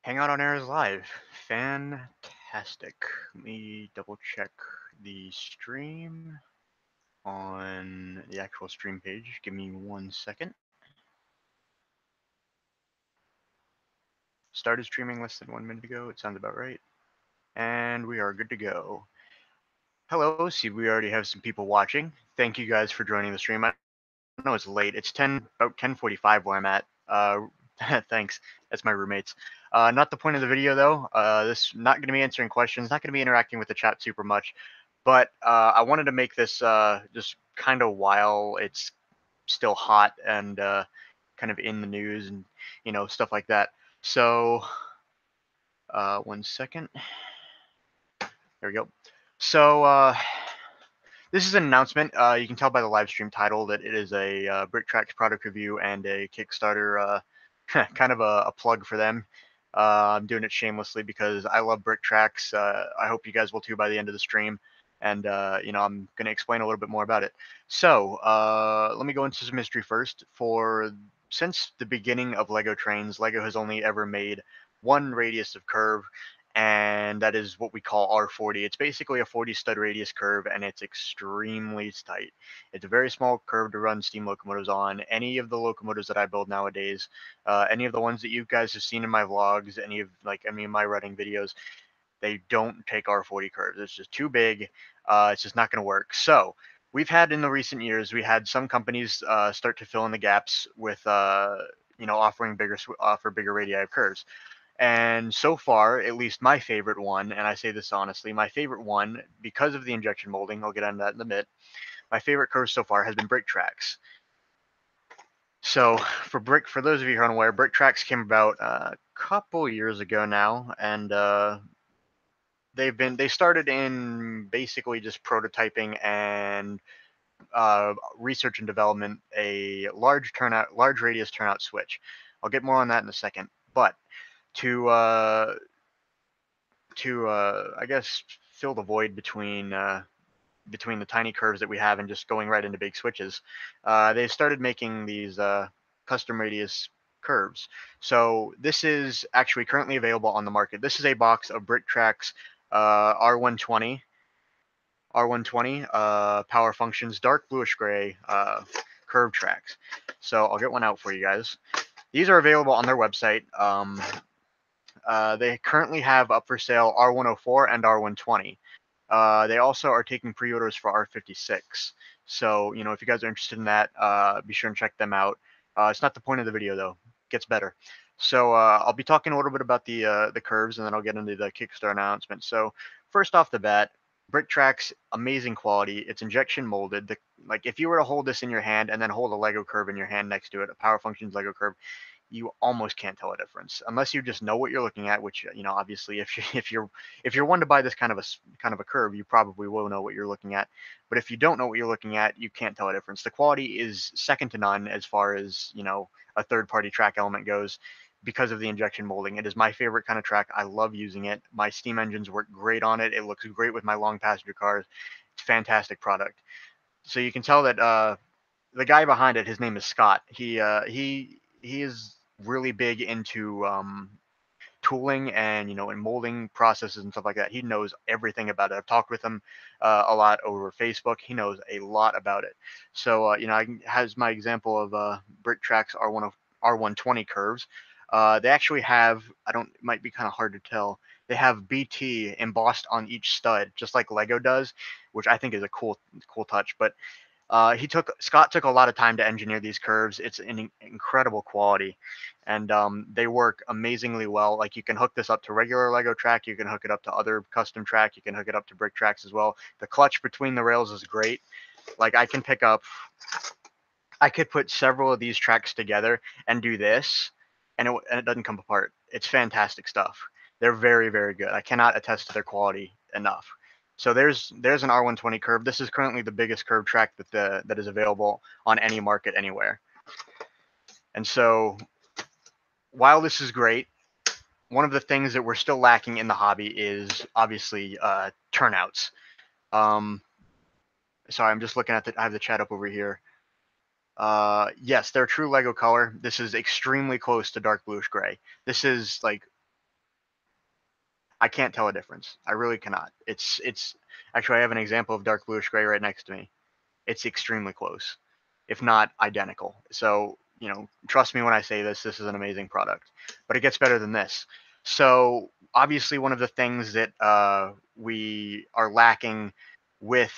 Hangout on Air is live. Fantastic. Let me double check the stream on the actual stream page. Give me 1 second. Started streaming less than 1 minute ago. It sounds about right. And we are good to go. Hello, see we already have some people watching. Thank you guys for joining the stream. I know it's late. It's about 10:45 where I'm at. Thanks. That's my roommates. Not the point of the video though. This not going to be answering questions. Not going to be interacting with the chat super much. But I wanted to make this just kind of while it's still hot and kind of in the news and stuff like that. So 1 second. There we go. So this is an announcement. You can tell by the live stream title that it is a BrickTracks product review and a Kickstarter, kind of a plug for them. I'm doing it shamelessly because I love BrickTracks. I hope you guys will too by the end of the stream. And, I'm going to explain a little bit more about it. So let me go into some history first. Since the beginning of Lego trains, Lego has only ever made one radius of curve, and that is what we call R40. It's basically a 40 stud radius curve, and it's extremely tight. It's a very small curve to run steam locomotives on. Any of the locomotives that I build nowadays, any of the ones that you guys have seen in my vlogs, any of my running videos, they don't take R40 curves. It's just too big. It's just not going to work. So we've had in the recent years, we had some companies start to fill in the gaps with offer bigger radii of curves. And so far, at least my favorite one, and I say this honestly, my favorite one, because of the injection molding, I'll get into that in a bit, my favorite curve so far has been BrickTracks. So for those of you who are unaware, BrickTracks came about a couple years ago now, and they started in basically just prototyping and research and development a large radius turnout switch. I'll get more on that in a second, but to I guess fill the void between the tiny curves that we have and just going right into big switches, they started making these custom radius curves. So this is actually currently available on the market. This is a box of BrickTracks R120 power functions dark bluish gray curve tracks. So I'll get one out for you guys. These are available on their website. They currently have up for sale R104 and R120. They also are taking pre-orders for R56. So, if you guys are interested in that, be sure and check them out. It's not the point of the video, though. It gets better. So I'll be talking a little bit about the curves, and then I'll get into the Kickstarter announcement. So first off the bat, BrickTracks, amazing quality. It's injection molded. Like if you were to hold this in your hand and then hold a Lego curve in your hand next to it, a Power Functions Lego curve, you almost can't tell a difference unless you just know what you're looking at. Which obviously, if you're one to buy this kind of a curve, you probably will know what you're looking at. But if you don't know what you're looking at, you can't tell a difference. The quality is second to none as far as a third-party track element goes because of the injection molding. It is my favorite kind of track. I love using it. My steam engines work great on it. It looks great with my long passenger cars. It's a fantastic product. So you can tell that the guy behind it, his name is Scott. He is really big into tooling and and molding processes and stuff like that. He knows everything about it. I've talked with him a lot over Facebook. He knows a lot about it. So has my example of BrickTracks R120 curves. They actually have, it might be kind of hard to tell. They have BT embossed on each stud, just like Lego does, which I think is a cool touch. But Scott took a lot of time to engineer these curves. It's an incredible quality, and they work amazingly well. Like you can hook this up to regular Lego track, you can hook it up to other custom track, you can hook it up to BrickTracks as well. The clutch between the rails is great. Like I could put several of these tracks together and do this, and it doesn't come apart. It's fantastic stuff. They're very, very good. I cannot attest to their quality enough. So there's an R120 curve. This is currently the biggest curve track that is available on any market anywhere. And so while this is great, one of the things that we're still lacking in the hobby is obviously turnouts. Sorry, I'm just looking at I have the chat up over here. Yes, they're true Lego color. This is extremely close to dark bluish gray. This is like, I can't tell a difference. I really cannot. It's actually, I have an example of dark bluish gray right next to me. It's extremely close, if not identical. So, trust me when I say this, this is an amazing product, but it gets better than this. So obviously one of the things that we are lacking with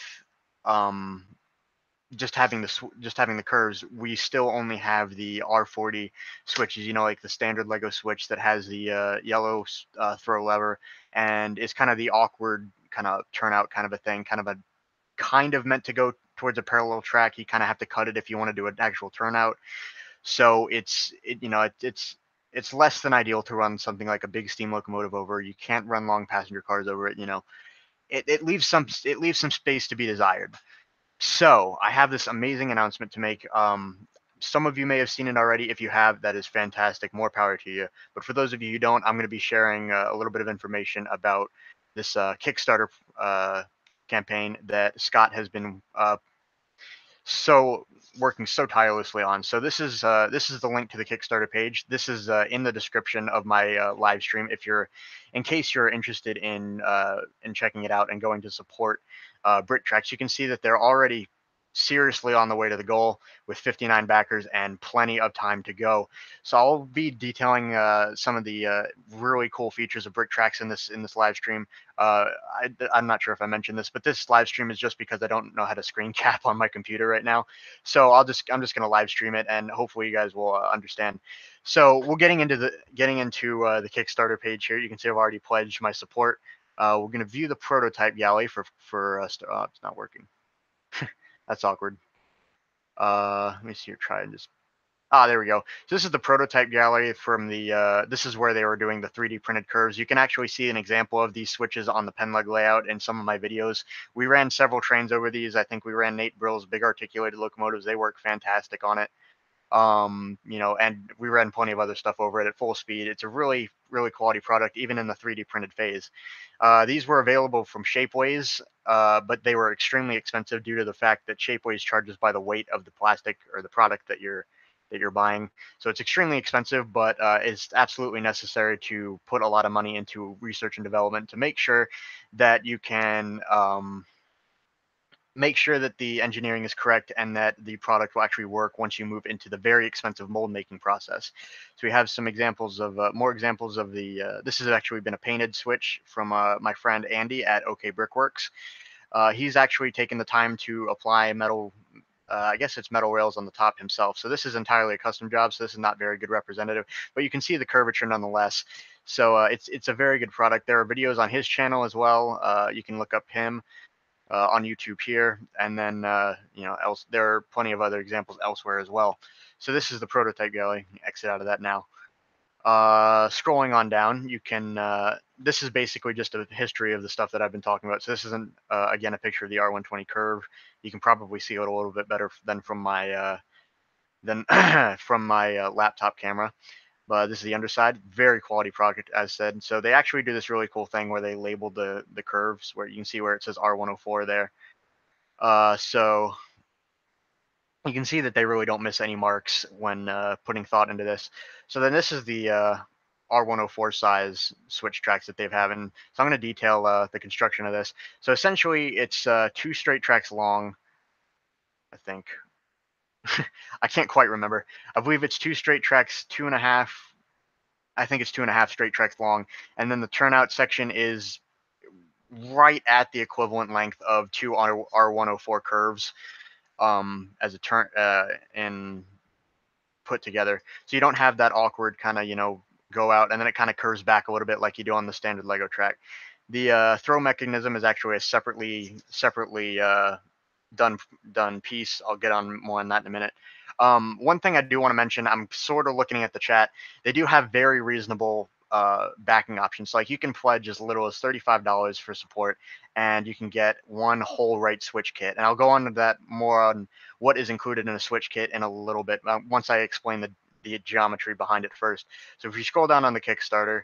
um, just having the curves, we still only have the R40 switches, like the standard Lego switch that has the yellow throw lever, and it's kind of the awkward kind of turnout kind of a thing, kind of meant to go towards a parallel track. You kind of have to cut it if you want to do an actual turnout. So it's less than ideal to run something like a big steam locomotive over. You can't run long passenger cars over it. It leaves some space to be desired. So I have this amazing announcement to make. Some of you may have seen it already. If you have, that is fantastic. More power to you. But for those of you who don't, I'm going to be sharing a little bit of information about this Kickstarter campaign that Scott has been so working so tirelessly on. So this is the link to the Kickstarter page. This is in the description of my live stream. In case you're interested in checking it out and going to support BrickTracks, you can see that they're already seriously on the way to the goal with 59 backers and plenty of time to go. So I'll be detailing some of the really cool features of BrickTracks in this live stream. I'm not sure if I mentioned this, but this live stream is just because I don't know how to screen cap on my computer right now. So I'm just going to live stream it, and hopefully you guys will understand. So we're getting into the Kickstarter page here. You can see I've already pledged my support. We're going to view the prototype galley for us. It's not working. That's awkward. Let me see here. Try and just. There we go. So this is the prototype gallery from this is where they were doing the 3D printed curves. You can actually see an example of these switches on the pen leg layout in some of my videos. We ran several trains over these. I think we ran Nate Brill's big articulated locomotives. They work fantastic on it. And we ran plenty of other stuff over it at full speed. It's a really, really quality product, even in the 3D printed phase. These were available from Shapeways, but they were extremely expensive due to the fact that Shapeways charges by the weight of the plastic or the product that you're buying. So it's extremely expensive, but it's absolutely necessary to put a lot of money into research and development to make sure that you can make sure that the engineering is correct and that the product will actually work once you move into the very expensive mold making process. So we have some examples of more examples of this has actually been a painted switch from my friend Andy at OK Brickworks. He's actually taken the time to apply metal. I guess it's metal rails on the top himself. So this is entirely a custom job. So this is not very good representative, but you can see the curvature nonetheless. So it's a very good product. There are videos on his channel as well. You can look up him on YouTube here, and then there are plenty of other examples elsewhere as well. So this is the prototype gallery. Exit out of that now. Scrolling on down, you can. This is basically just a history of the stuff that I've been talking about. So this isn't again a picture of the R120 curve. You can probably see it a little bit better than from my laptop camera. But this is the underside. Very quality product, as said. So they actually do this really cool thing where they label the curves, where you can see where it says R104 there. So you can see that they really don't miss any marks when putting thought into this. So then this is the R104 size switch tracks that they've had. And so I'm going to detail the construction of this. So essentially it's 2 straight tracks long, I think. I can't quite remember. I believe it's 2 straight tracks, 2.5. I think it's 2.5 straight tracks long. And then the turnout section is right at the equivalent length of 2 R104 curves as a turn and put together. So you don't have that awkward kind of, go out and then it kind of curves back a little bit like you do on the standard Lego track. The throw mechanism is actually a separately done piece. I'll get on more on that in a minute. One thing I do want to mention, I'm sort of looking at the chat. They do have very reasonable backing options. Like you can pledge as little as $35 for support, and you can get one whole right switch kit. And I'll go on to that more on what is included in a switch kit in a little bit once I explain the geometry behind it first. So if you scroll down on the Kickstarter,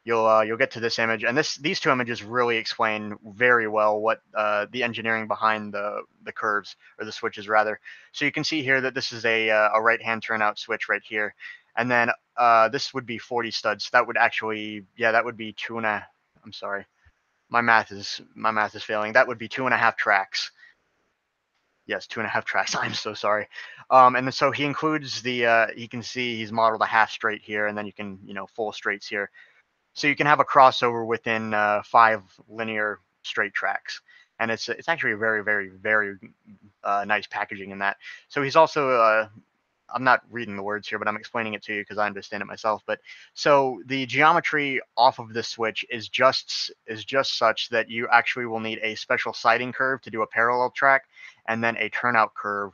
you'll get to this image, and these two images really explain very well what the engineering behind the curves, or the switches rather. So you can see here that this is a right-hand turnout switch right here, and then this would be 40 studs. So that would actually, yeah, that would be I'm sorry, my math is failing. That would be 2.5 tracks. Yes, 2.5 tracks. I'm so sorry. And then, so he includes you can see he's modeled a half straight here, and then you can, full straights here. So you can have a crossover within 5 linear straight tracks. And it's actually a very, very, very nice packaging in that. So he's also, I'm not reading the words here, but I'm explaining it to you because I understand it myself. But so the geometry off of this switch is just such that you actually will need a special siding curve to do a parallel track, and then a turnout curve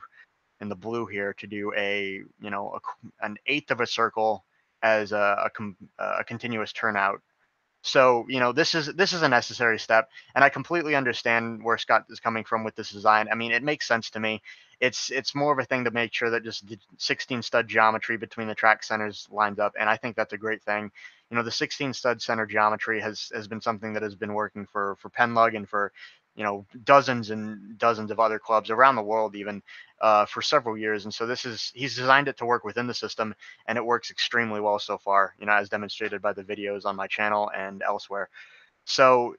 in the blue here to do an eighth of a circle as a continuous turnout. So, this is a necessary step, and I completely understand where Scott is coming from with this design. I mean, it makes sense to me. It's more of a thing to make sure that just the 16 stud geometry between the track centers lines up, and I think that's a great thing. The 16 stud center geometry has been something that has been working for Penlug and for dozens and dozens of other clubs around the world, even for several years. And so he's designed it to work within the system, and it works extremely well so far, as demonstrated by the videos on my channel and elsewhere. So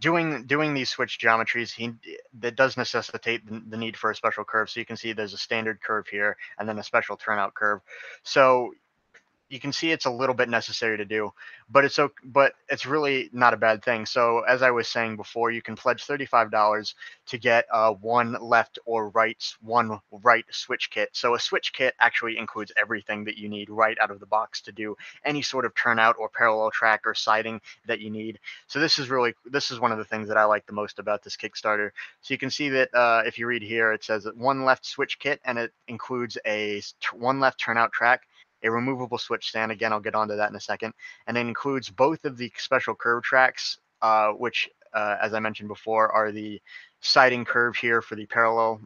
doing these switch geometries, that does necessitate the need for a special curve. So you can see there's a standard curve here and then a special turnout curve. So you can see it's a little bit necessary to do, but it's really not a bad thing. So as I was saying before, you can pledge $35 to get one left or one right switch kit. So a switch kit actually includes everything that you need right out of the box to do any sort of turnout or parallel track or siding that you need. So this is one of the things that I like the most about this Kickstarter. So you can see that if you read here, it says that one left switch kit, and it includes one left turnout track, a removable switch stand. Again, I'll get onto that in a second. And it includes both of the special curve tracks, which, as I mentioned before, are the siding curve here for the parallel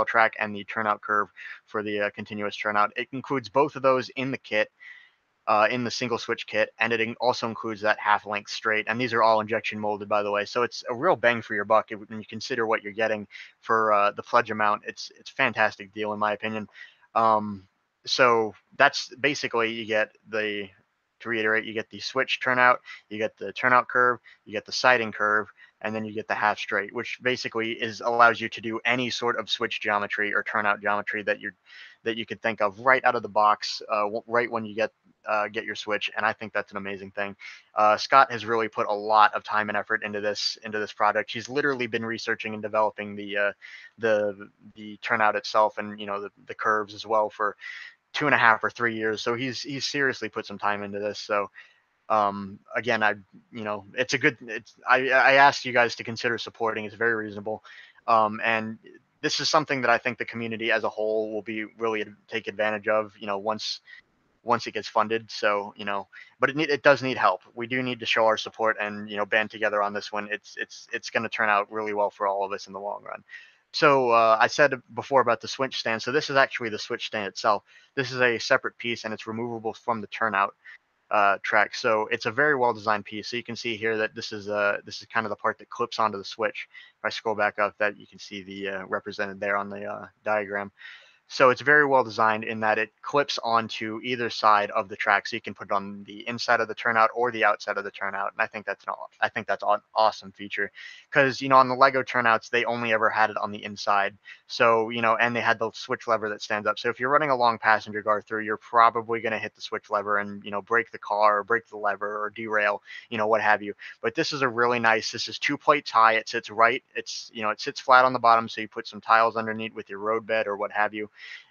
track, and the turnout curve for the continuous turnout. It includes both of those in the kit, in the single switch kit, and it also includes that half length straight. And these are all injection molded, by the way. So it's a real bang for your buck when you consider what you're getting for the pledge amount. It's a fantastic deal in my opinion. So that's basically, to reiterate, you get the switch turnout, you get the turnout curve, you get the siding curve, and then you get the half straight, which basically allows you to do any sort of switch geometry or turnout geometry that you could think of right out of the box, right when you get your switch. And I think that's an amazing thing. Scott has really put a lot of time and effort into this product. He's literally been researching and developing the turnout itself, and the curves as well, for 2.5 or 3 years. So he's seriously put some time into this. So again, I asked you guys to consider supporting. It's very reasonable. And this is something that I think the community as a whole will be really take advantage of, once it gets funded. So, but it does need help. We do need to show our support and, band together on this one. It's going to turn out really well for all of us in the long run. So I said before about the switch stand. So this is actually the switch stand itself. This is a separate piece, and it's removable from the turnout track. So it's a very well designed piece. So you can see here that this is kind of the part that clips onto the switch. If I scroll back up, that you can see the represented there on the diagram. So it's very well designed in that it clips onto either side of the track, so you can put it on the inside of the turnout or the outside of the turnout. And I think that's an awesome feature, because on the Lego turnouts, they only ever had it on the inside. So and they had the switch lever that stands up. So if you're running a long passenger car through, you're probably going to hit the switch lever and break the car or break the lever or derail, what have you. But this is a really nice. This is 2 plates high. It sits right. It sits flat on the bottom, so you put some tiles underneath with your road bed or what have you.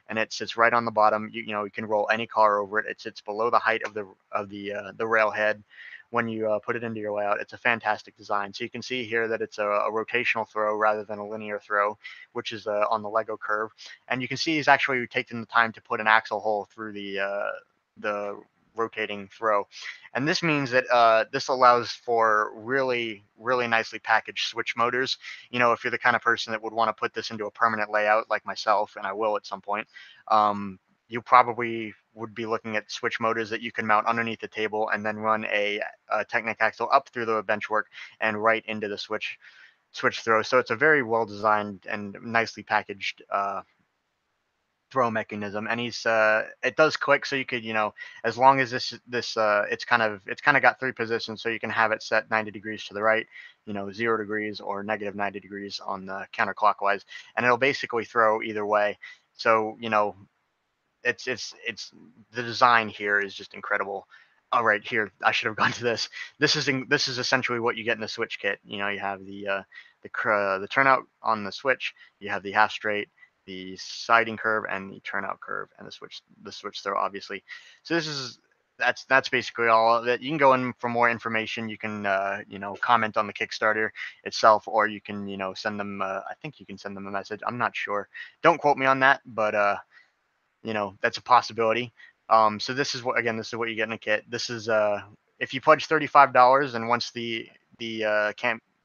And it sits right on the bottom. You can roll any car over it. It sits below the height of the railhead when you put it into your layout. It's a fantastic design. So you can see here that it's a rotational throw rather than a linear throw, which is on the Lego curve. And you can see he's actually taken the time to put an axle hole through the rotating throw. And this means that this allows for really, really nicely packaged switch motors. If you're the kind of person that would want to put this into a permanent layout like myself, and I will at some point, you probably would be looking at switch motors that you can mount underneath the table and then run a Technic axle up through the benchwork and right into the switch throw. So it's a very well designed and nicely packaged throw mechanism, and it does click, so you could, as long as it's kind of got three positions, so you can have it set 90 degrees to the right, 0 degrees or negative 90 degrees on the counterclockwise, and it'll basically throw either way. So it's the design here is just incredible. All right, here I should have gone to this. This is essentially what you get in the switch kit. You have the turnout on the switch. You have the half straight, the siding curve, and the turnout curve, and the switch throw, obviously. So that's basically all of it. You can go in for more information. You can comment on the Kickstarter itself, or you can send them. I think you can send them a message. I'm not sure. Don't quote me on that, but that's a possibility. So this is what you get in a kit. This is if you pledge $35, and once the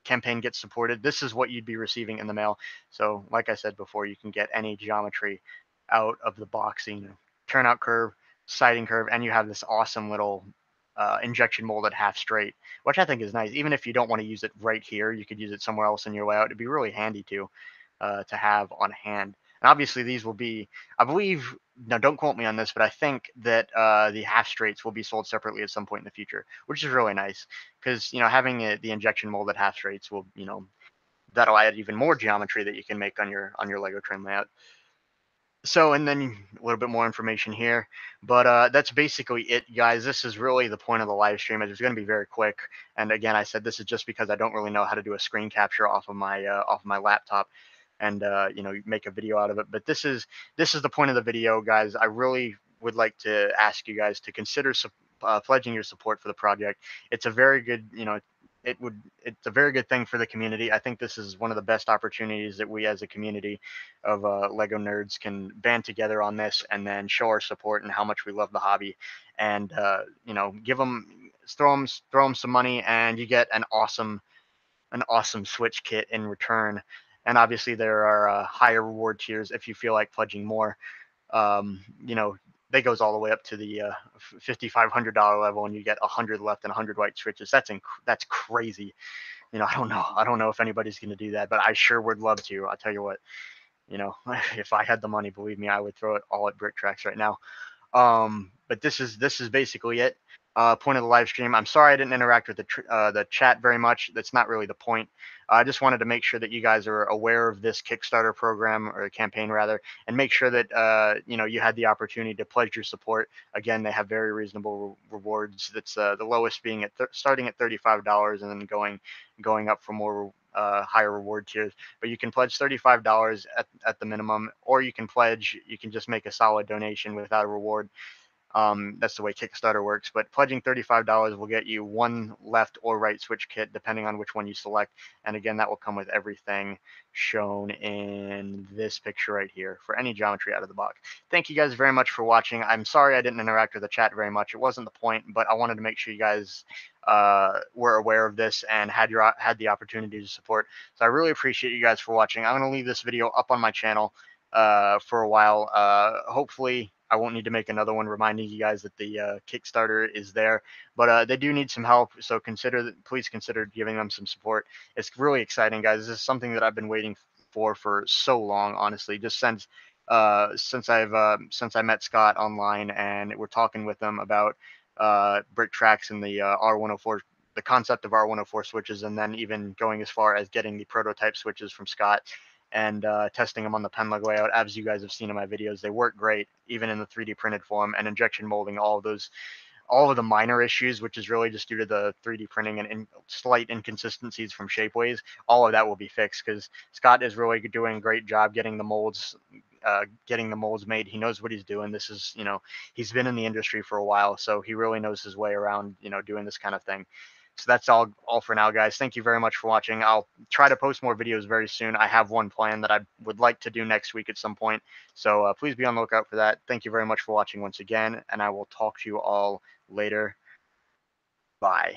campaign gets supported, this is what you'd be receiving in the mail. So like I said before, you can get any geometry out of the box, turnout curve, siding curve, and you have this awesome little injection molded half straight, which I think is nice. Even if you don't want to use it right here, you could use it somewhere else in your layout. It'd be really handy to have on hand. And obviously these will be, I believe, now don't quote me on this, but I think that the half straights will be sold separately at some point in the future, which is really nice because, having the injection molded half straights will, that'll add even more geometry that you can make on your Lego train layout. So, and then a little bit more information here, but that's basically it, guys. This is really the point of the live stream. It's going to be very quick, and again, I said this is just because I don't really know how to do a screen capture off of my laptop, and make a video out of it. But this is the point of the video, guys. I really would like to ask you guys to consider pledging your support for the project. It's a very good, it's a very good thing for the community. I think this is one of the best opportunities that we as a community of Lego nerds can band together on this and then show our support and how much we love the hobby, and throw them some money, and you get an awesome Switch kit in return. And obviously there are higher reward tiers if you feel like pledging more. Um, you know, that goes all the way up to the $5,500 level, and you get 100 left and 100 white switches. That's crazy. I don't know if anybody's going to do that, but I sure would love to. I'll tell you what, if I had the money, believe me, I would throw it all at BrickTracks right now. But this is basically it. Point of the live stream. I'm sorry I didn't interact with the chat very much. That's not really the point. I just wanted to make sure that you guys are aware of this Kickstarter program, or campaign rather, and make sure that you had the opportunity to pledge your support. Again, they have very reasonable rewards. That's the lowest being starting at $35, and then going up for more higher reward tiers. But you can pledge $35 at the minimum, or you can just make a solid donation without a reward. That's the way Kickstarter works. But pledging $35 will get you one left or right switch kit, depending on which one you select. And again, that will come with everything shown in this picture right here for any geometry out of the box. Thank you guys very much for watching. I'm sorry I didn't interact with the chat very much. It wasn't the point, but I wanted to make sure you guys were aware of this and had the opportunity to support. So I really appreciate you guys for watching. I'm going to leave this video up on my channel for a while. Hopefully I won't need to make another one reminding you guys that the Kickstarter is there, but they do need some help. So please consider giving them some support. It's really exciting, guys. This is something that I've been waiting for so long, honestly, just since I met Scott online and we're talking with them about BrickTracks and the R104, the concept of R104 switches, and then even going as far as getting the prototype switches from Scott and testing them on the pen lug layout. As you guys have seen in my videos, they work great, even in the 3D printed form, and injection molding all of the minor issues, which is really just due to the 3D printing and slight inconsistencies from shapeways. All of that will be fixed because Scott is really doing a great job getting the molds made. He knows what he's doing. This is, he's been in the industry for a while, so he really knows his way around, doing this kind of thing. So that's all for now, guys. Thank you very much for watching. I'll try to post more videos very soon. I have one plan that I would like to do next week at some point. So please be on the lookout for that. Thank you very much for watching once again, and I will talk to you all later. Bye.